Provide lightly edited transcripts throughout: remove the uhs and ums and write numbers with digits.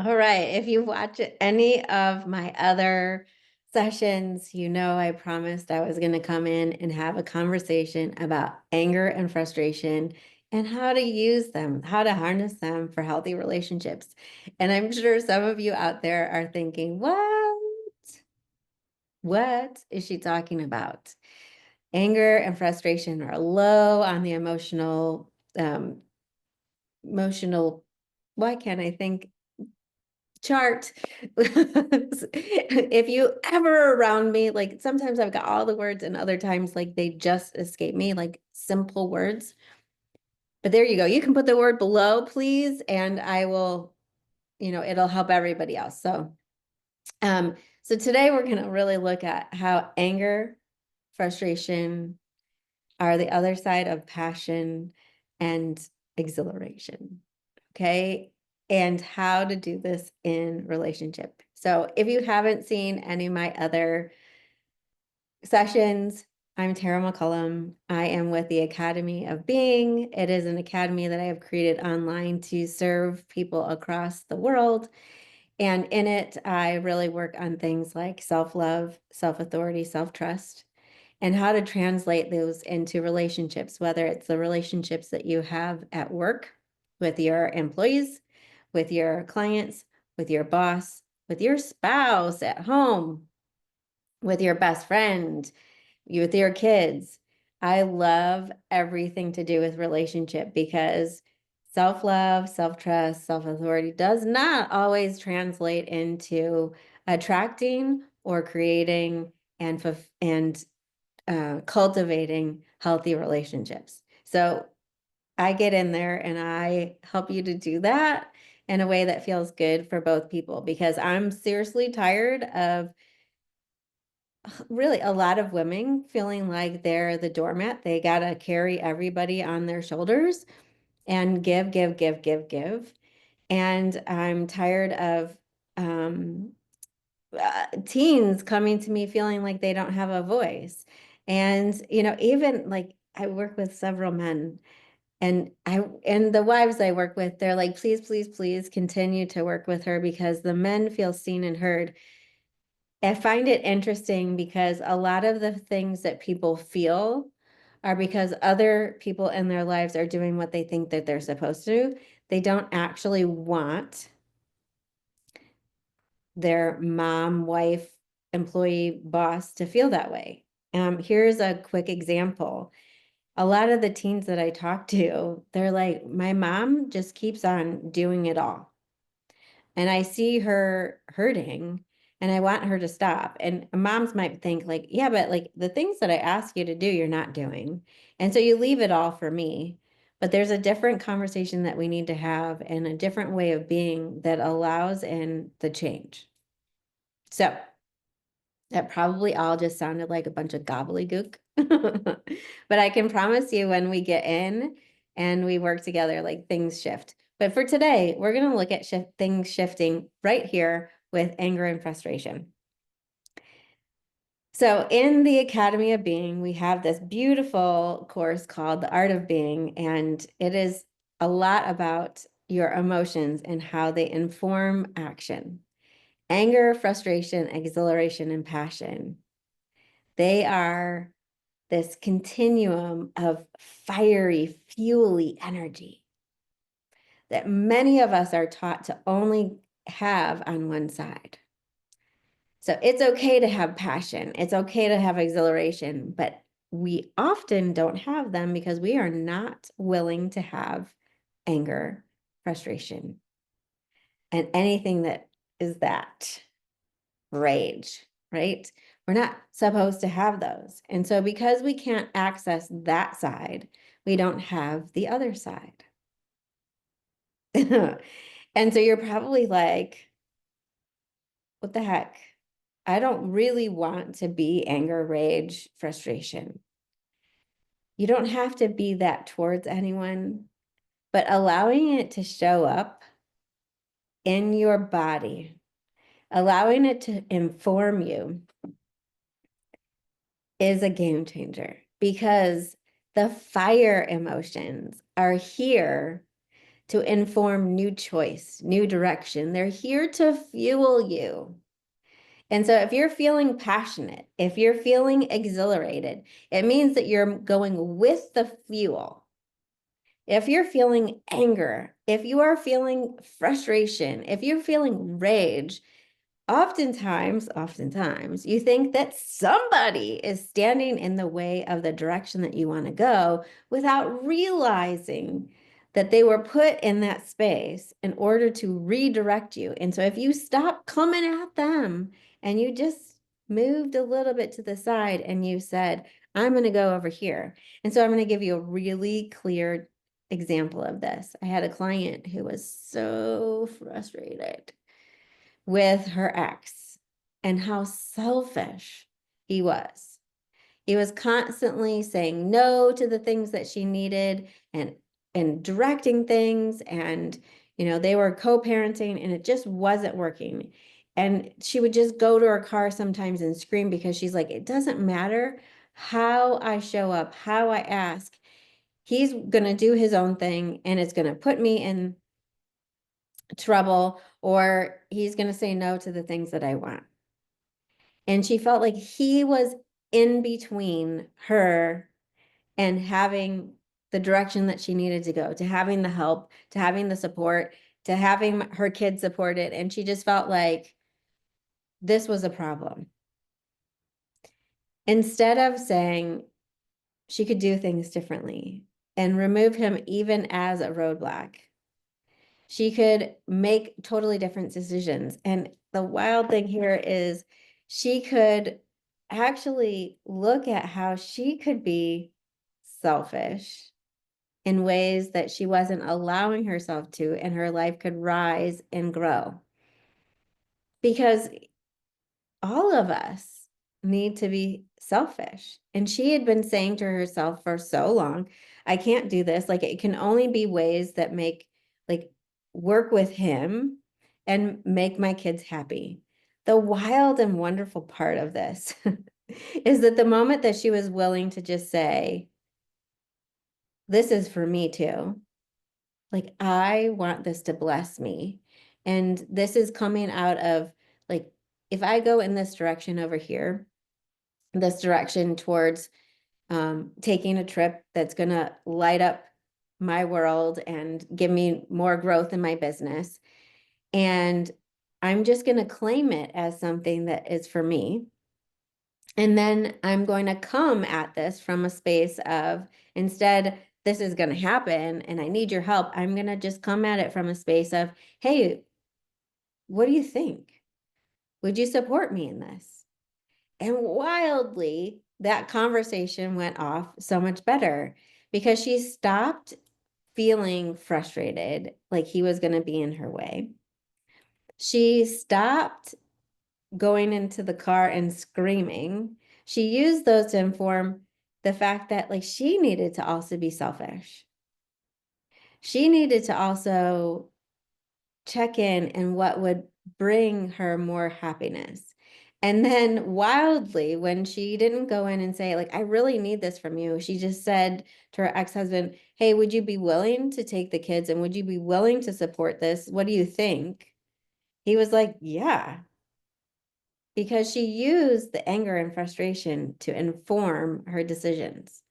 All right. If you watch any of my other sessions, you know I promised I was going to come in and have a conversation about anger and frustration and how to use them, how to harness them for healthy relationships. And I'm sure some of you out there are thinking, what? What is she talking about? Anger and frustration are low on the um, emotional, why can't I think? Chart. If you ever around me, like sometimes I've got all the words and other times like they just escape me, like simple words. But there you go. You can put the word below, please, and I will, it'll help everybody else. So today we're going to really look at how anger, frustration are the other side of passion and exhilaration. Okay. And how to do this in relationship. So if you haven't seen any of my other sessions, I'm Tara McCullum. I am with the Academy of Being. It is an academy that I have created online to serve people across the world. And in it, I really work on things like self-love, self-authority, self-trust, and how to translate those into relationships, whether it's the relationships that you have at work with your employees, with your clients, with your boss, with your spouse at home, with your best friend, with your kids. I love everything to do with relationship because self-love, self-trust, self-authority does not always translate into attracting or creating and cultivating healthy relationships. So I get in there and I help you to do that in a way that feels good for both people because I'm seriously tired of really a lot of women feeling like they're the doormat. They got to carry everybody on their shoulders and give, give, give, give, give. And I'm tired of teens coming to me feeling like they don't have a voice. And, even like I work with several men and the wives I work with, they're like, please, please, please continue to work with her because the men feel seen and heard. I find it interesting because a lot of the things that people feel are because other people in their lives are doing what they think that they're supposed to. They don't actually want their mom, wife, employee, boss to feel that way. Here's a quick example. A lot of the teens that I talk to, they're like, my mom just keeps on doing it all. And I see her hurting and I want her to stop. And moms might think like, yeah, but like the things that I ask you to do, you're not doing. And so you leave it all for me. But there's a different conversation that we need to have and a different way of being that allows in the change. So that probably all just sounded like a bunch of gobbledygook. But I can promise you when we get in and we work together, like things shift. But for today, we're going to look at things shifting right here with anger and frustration. So in the Academy of Being, we have this beautiful course called The Art of Being, and it is a lot about your emotions and how they inform action. Anger, frustration, exhilaration, and passion. They are this continuum of fiery, fuely energy that many of us are taught to only have on one side. So it's okay to have passion. It's okay to have exhilaration, but we often don't have them because we are not willing to have anger, frustration, and anything that is that. Rage, right? We're not supposed to have those. And so because we can't access that side, we don't have the other side. And so you're probably like, what the heck? I don't really want to be anger, rage, frustration. You don't have to be that towards anyone, but allowing it to show up in your body, allowing it to inform you is a game changer because the fire emotions are here to inform new choice, new direction. They're here to fuel you. And so if you're feeling passionate, if you're feeling exhilarated, it means that you're going with the fuel. If you're feeling anger, if you are feeling frustration, if you're feeling rage, oftentimes, you think that somebody is standing in the way of the direction that you want to go without realizing that they were put in that space in order to redirect you. And so if you stop coming at them and you just moved a little bit to the side and you said, I'm going to go over here. And so I'm going to give you a really clear example of this. I had a client who was so frustrated with her ex and how selfish he was. He was constantly saying no to the things that she needed and directing things, and they were co-parenting and it just wasn't working. And she would just go to her car sometimes and scream because she's like, it doesn't matter how I show up, how I ask. He's going to do his own thing and it's going to put me in trouble, or he's going to say no to the things that I want. And she felt like he was in between her and having the direction that she needed to go, to having the help, to having the support, to having her kids supported. And she just felt like this was a problem. Instead of saying she could do things differently and remove him even as a roadblock, she could make totally different decisions. And the wild thing here is she could actually look at how she could be selfish in ways that she wasn't allowing herself to, and her life could rise and grow. Because all of us need to be selfish. And she had been saying to herself for so long, I can't do this. Like, it can only be ways that make, like, work with him and make my kids happy. The wild and wonderful part of this is that the moment that she was willing to just say, this is for me too. Like, I want this to bless me. And this is coming out of, like, if I go in this direction over here, this direction towards taking a trip that's going to light up my world and give me more growth in my business. And I'm just going to claim it as something that is for me. And then I'm going to come at this from a space of, instead, this is going to happen and I need your help. I'm going to just come at it from a space of, hey, what do you think? Would you support me in this? And wildly, that conversation went off so much better because she stopped feeling frustrated, like he was going to be in her way. She stopped going into the car and screaming. She used those to inform the fact that, like, she needed to also be selfish. She needed to also check in and what would bring her more happiness. And then wildly, when she didn't go in and say, like, I really need this from you, she just said to her ex-husband, hey, would you be willing to take the kids and would you be willing to support this? What do you think? He was like, yeah, because she used the anger and frustration to inform her decisions.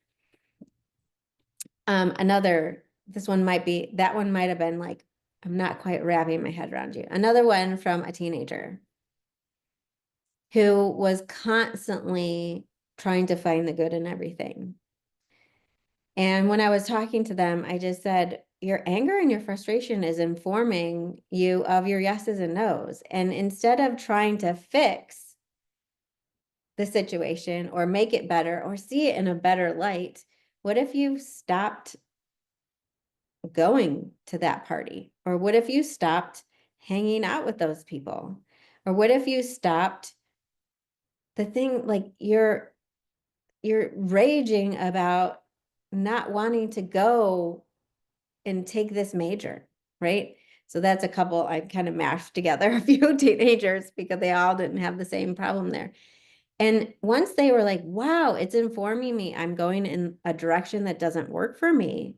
That one might have been like, I'm not quite wrapping my head around you. Another one from a teenager who was constantly trying to find the good in everything. And when I was talking to them, I just said, your anger and your frustration is informing you of your yeses and nos. And instead of trying to fix the situation or make it better or see it in a better light, what if you stopped going to that party? Or what if you stopped hanging out with those people? Or what if you stopped the thing, like, you're raging about not wanting to go and take this major, right? So that's a couple, I kind of mashed together a few teenagers because they all didn't have the same problem there. And once they were like, wow, it's informing me, I'm going in a direction that doesn't work for me.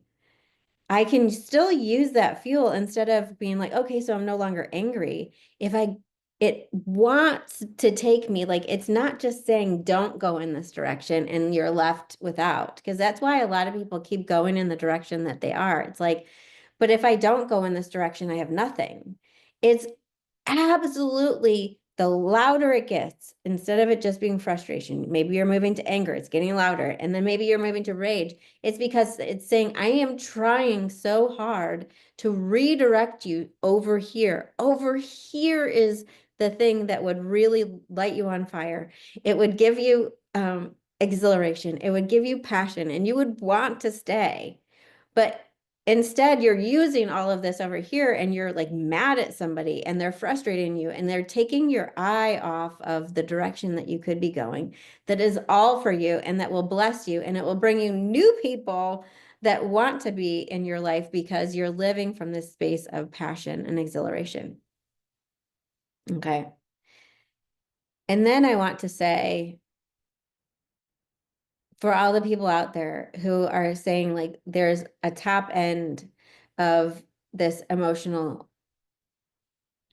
I can still use that fuel instead of being like, okay, so I'm no longer angry. If it wants to take me, like, it's not just saying don't go in this direction and you're left without, because that's why a lot of people keep going in the direction that they are. It's like, but if I don't go in this direction, I have nothing. It's absolutely, the louder it gets, instead of it just being frustration, maybe you're moving to anger, it's getting louder, and then maybe you're moving to rage. It's because it's saying, I am trying so hard to redirect you over here. Over here is the thing that would really light you on fire. It would give you exhilaration, it would give you passion, and you would want to stay. But instead, you're using all of this over here and you're like mad at somebody and they're frustrating you and they're taking your eye off of the direction that you could be going, that is all for you and that will bless you, and it will bring you new people that want to be in your life because you're living from this space of passion and exhilaration. Okay. And then I want to say, for all the people out there who are saying like there's a top end of this emotional,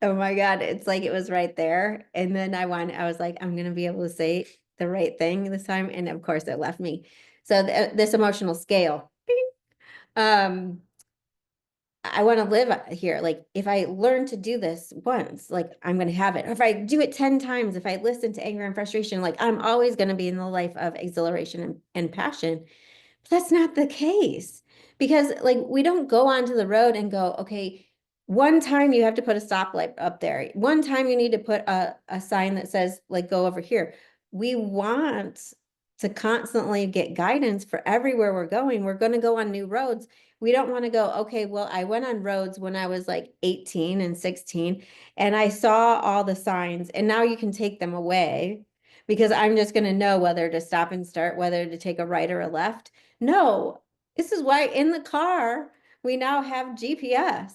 oh my God, it's like it was right there. And then I was like, I'm gonna be able to say the right thing this time. And of course it left me. So this emotional scale, um, I want to live here. Like if I learn to do this once, like I'm going to have it. Or if I do it 10 times, if I listen to anger and frustration, like I'm always going to be in the life of exhilaration and passion. That's not the case, because like we don't go onto the road and go, okay, one time you have to put a stoplight up there. One time you need to put a sign that says like go over here. We want to constantly get guidance for everywhere we're going. We're going to go on new roads. We don't want to go, okay, well, I went on roads when I was like 18 and 16 and I saw all the signs and now you can take them away because I'm just going to know whether to stop and start, whether to take a right or a left. No, this is why in the car we now have GPS,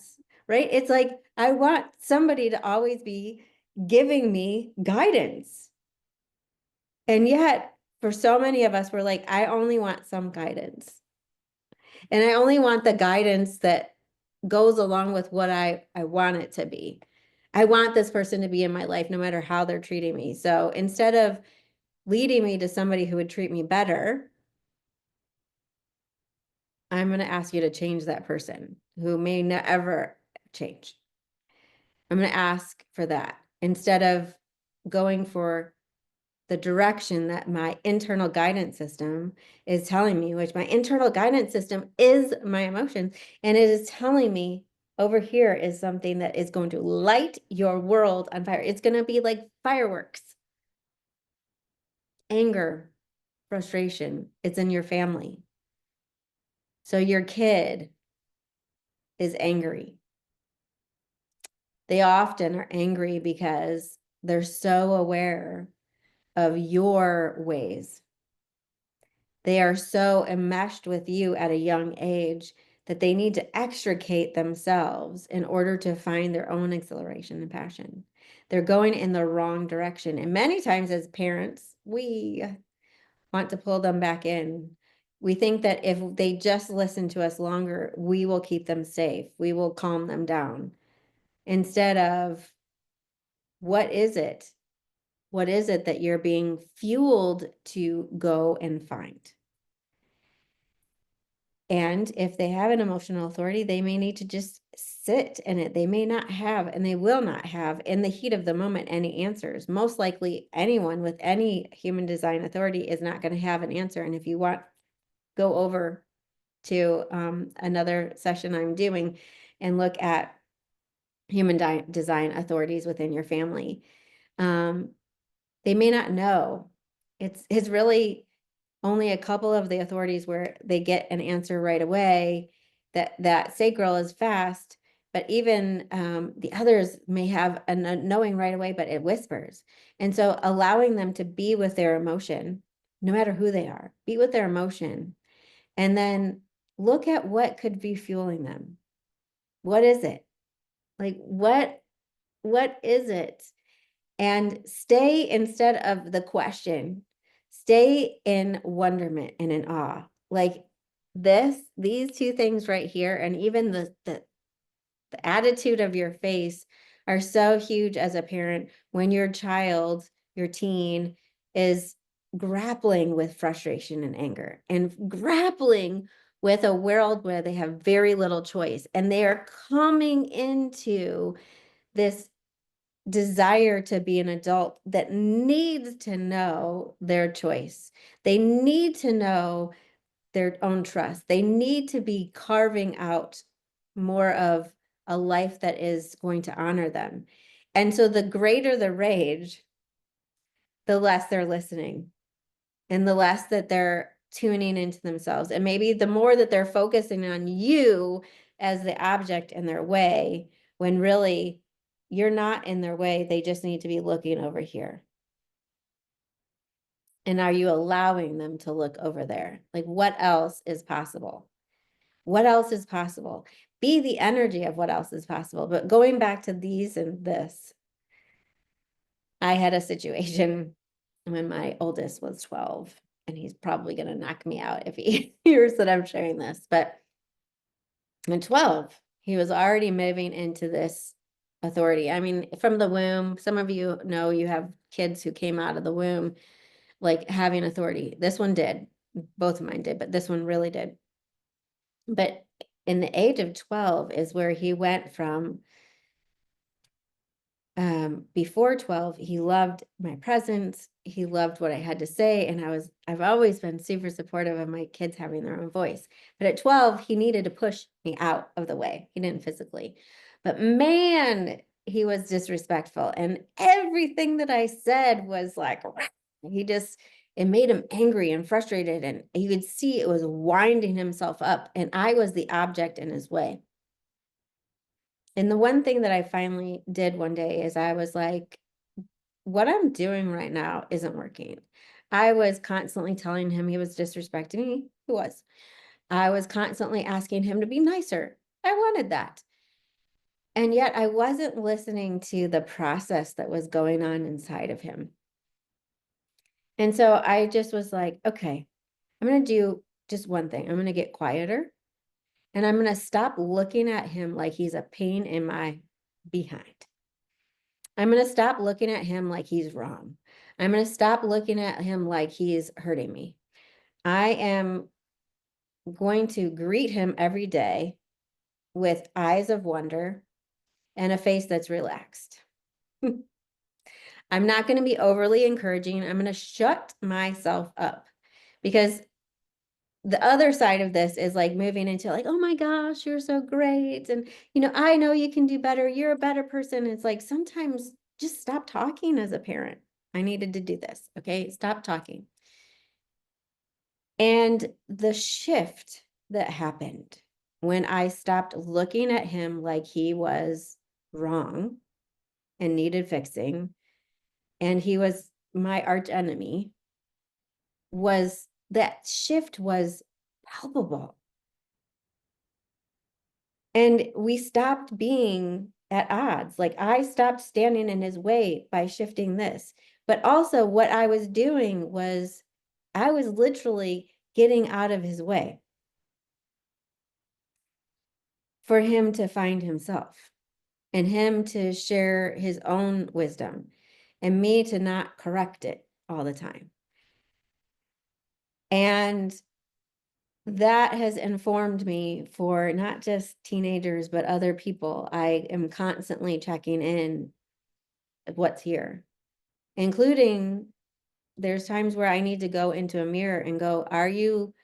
right? It's like I want somebody to always be giving me guidance. And yet, for so many of us, we're like, I only want some guidance. And I only want the guidance that goes along with what I want it to be. I want this person to be in my life no matter how they're treating me. So instead of leading me to somebody who would treat me better, I'm going to ask you to change that person who may never change. I'm going to ask for that instead of going for the direction that my internal guidance system is telling me, which my internal guidance system is my emotions. And it is telling me over here is something that is going to light your world on fire. It's going to be like fireworks, anger, frustration. It's in your family. So your kid is angry. They often are angry because they're so aware of your ways. They are so enmeshed with you at a young age that they need to extricate themselves in order to find their own exhilaration and passion. They're going in the wrong direction. And many times as parents, we want to pull them back in. We think that if they just listen to us longer, we will keep them safe. We will calm them down. Instead of, what is it? What is it that you're being fueled to go and find? And if they have an emotional authority, they may need to just sit in it. They may not have, and they will not have in the heat of the moment, any answers. Most likely anyone with any human design authority is not going to have an answer. And if you want, go over to another session I'm doing and look at human design authorities within your family. They may not know. It's really only a couple of the authorities where they get an answer right away, that sacral is fast, but even the others may have a knowing right away, but it whispers. And so allowing them to be with their emotion, no matter who they are, be with their emotion, and then look at what could be fueling them. What is it? Like what is it? And stay, instead of the question, stay in wonderment and in awe. Like these two things right here, and even the attitude of your face are so huge as a parent when your child, your teen, is grappling with frustration and anger and grappling with a world where they have very little choice, and they are coming into this desire to be an adult that needs to know their choice. They need to know their own trust. They need to be carving out more of a life that is going to honor them. And so the greater the rage, the less they're listening and the less that they're tuning into themselves. And maybe the more that they're focusing on you as the object in their way, when really you're not in their way. They just need to be looking over here. And are you allowing them to look over there? Like, what else is possible? What else is possible? Be the energy of what else is possible. But going back to these and this, I had a situation when my oldest was 12, and he's probably going to knock me out if he hears that I'm sharing this. But at 12, he was already moving into this authority. I mean, from the womb, some of you know you have kids who came out of the womb like having authority. This one did. Both of mine did, but this one really did. But in the age of 12 is where he went from before 12, he loved my presence. He loved what I had to say. And I've always been super supportive of my kids having their own voice. But at 12, he needed to push me out of the way. He didn't physically, but man, he was disrespectful. And everything that I said was like, it made him angry and frustrated. And you could see it was winding himself up. And I was the object in his way. And the one thing that I finally did one day is I was like, what I'm doing right now isn't working. I was constantly telling him he was disrespecting me. He was. I was constantly asking him to be nicer. I wanted that. And yet I wasn't listening to the process that was going on inside of him. And so I just was like, okay, I'm going to do just one thing. I'm going to get quieter, and I'm going to stop looking at him like he's a pain in my behind. I'm going to stop looking at him like he's wrong. I'm going to stop looking at him like he's hurting me. I am going to greet him every day with eyes of wonder and a face that's relaxed. I'm not going to be overly encouraging. I'm going to shut myself up, because the other side of this is like moving into like, oh my gosh, you're so great. And, I know you can do better. You're a better person. It's like, sometimes just stop talking as a parent. I needed to do this. Okay. Stop talking. And the shift that happened when I stopped looking at him like he was wrong and needed fixing, and he was my arch enemy, was that shift was palpable. And we stopped being at odds. Like, I stopped standing in his way by shifting this. But also what I was doing was I was literally getting out of his way for him to find himself and him to share his own wisdom and me to not correct it all the time. And that has informed me for not just teenagers, but other people. I am constantly checking in what's here, including there's times where I need to go into a mirror and go, are you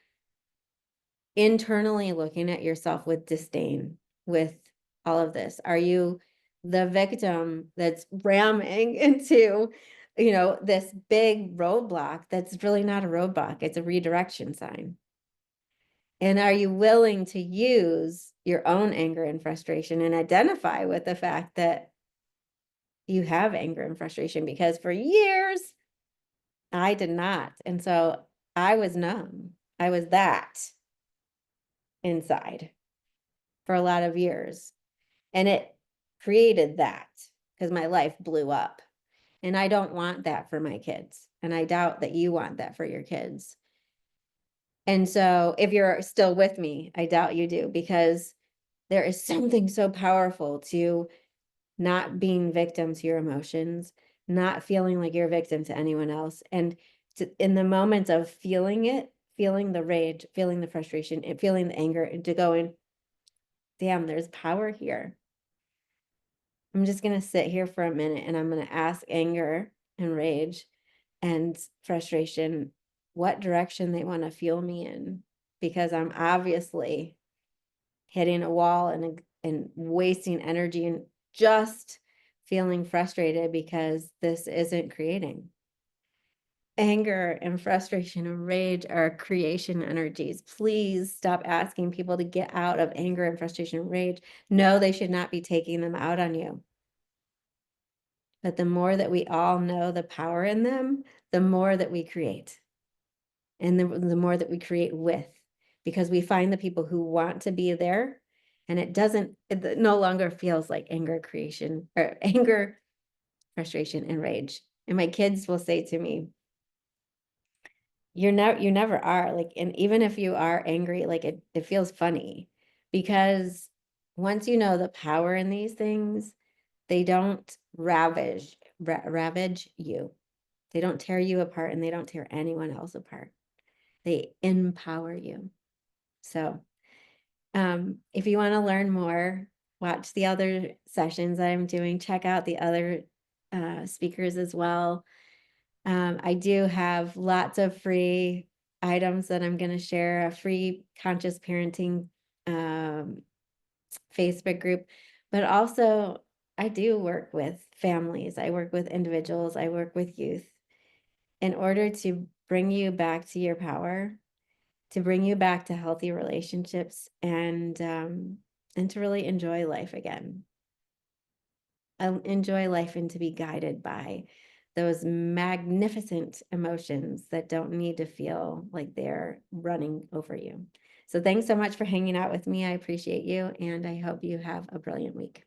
internally looking at yourself with disdain with all of this? Are you the victim that's ramming into, this big roadblock that's really not a roadblock, it's a redirection sign? And are you willing to use your own anger and frustration and identify with the fact that you have anger and frustration? Because for years, I did not. And so I was numb. I was that inside for a lot of years. And it created that because my life blew up. And I don't want that for my kids. And I doubt that you want that for your kids. And so if you're still with me, I doubt you do, because there is something so powerful to not being victim to your emotions, not feeling like you're a victim to anyone else. And in the moment of feeling it, feeling the rage, feeling the frustration, and feeling the anger, and to go in, damn, there's power here. I'm just going to sit here for a minute and I'm going to ask anger and rage and frustration what direction they want to fuel me in, because I'm obviously hitting a wall and wasting energy and just feeling frustrated because this isn't creating. Anger and frustration and rage are creation energies. Please stop asking people to get out of anger and frustration and rage. No, they should not be taking them out on you. But the more that we all know the power in them, the more that we create. And the more that we create with, because we find the people who want to be there, and it no longer feels like anger creation or anger, frustration, and rage. And my kids will say to me, you never are, like, and even if you are angry, like it feels funny, because once you know the power in these things, they don't ravage you. They don't tear you apart, and they don't tear anyone else apart. They empower you. So, if you want to learn more, watch the other sessions I'm doing, check out the other speakers as well. I do have lots of free items that I'm going to share, a free conscious parenting um, Facebook group, but also I do work with families, I work with individuals, I work with youth in order to bring you back to your power, to bring you back to healthy relationships, and to really enjoy life again. Enjoy life and to be guided by those magnificent emotions that don't need to feel like they're running over you. So thanks so much for hanging out with me. I appreciate you, and I hope you have a brilliant week.